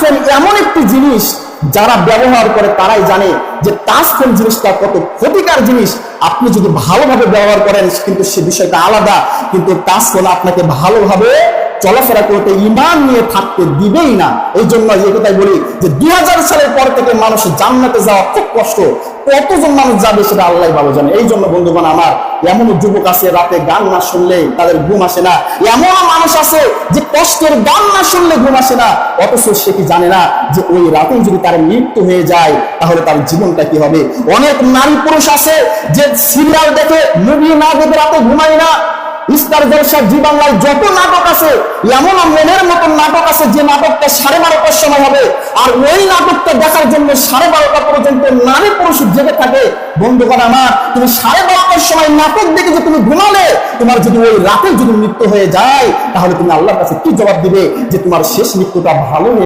Phone এমন একটি জিনিস যারা ব্যবহার করে তারাই জানে যে টাচ ফোন জিনিসটা কত ক্ষতিকর জিনিস। আপনি যদি ভালোভাবে ব্যবহার করেন কিন্তু সে বিষয়টা আলাদা, কিন্তু টাচ ফোন আপনাকে ভালোভাবে চলাফেরা করতে, ঈমান নিয়ে থাকতে দিবেই না। এই জন্য এই কথাই বলি যে 2000 সালের পর থেকে মানুষ জান্নাতে যাওয়া খুব কষ্ট, কতজন মানুষ যাবে সেটা আল্লাহ ভালো জানে। এই জন্য বন্ধুগণ আমার, এমন যুবক আছে রাতে গান না শুনলে তাদের ঘুম আসে না, এমন মানুষ আছে যে কষ্টের গান না শুনলে ঘুম আসে না, অথচ সে কি জানে না যে ওই রাতে যদি তার মৃত্যু হয়ে যায় তাহলে তার জীবনটা কি হবে। অনেক নারী পুরুষ আছে যে সিরিয়াল দেখে, মুভি না দেখে রাতে ঘুমায় না। স্টার জলসা, জি বাংলায় যত নাটক আছে, এমন মনের মতন নাটক আছে যে নাটকটা 12:30টার সময় হবে, আর ওই নাটকটা দেখার জন্য 12:30টা পর্যন্ত নারী পুরুষ জেগে থাকে। বন্ধুগণ আমার, তুমি 12:30টার সময় নাটক দেখে যে তুমি ঘুমালে, তোমার যদি ওই রাতে যদি মৃত্যু হয়ে যায় তাহলে তুমি আল্লাহর কাছে কি জবাব দিবে যে তোমার শেষ মৃত্যুটা ভালো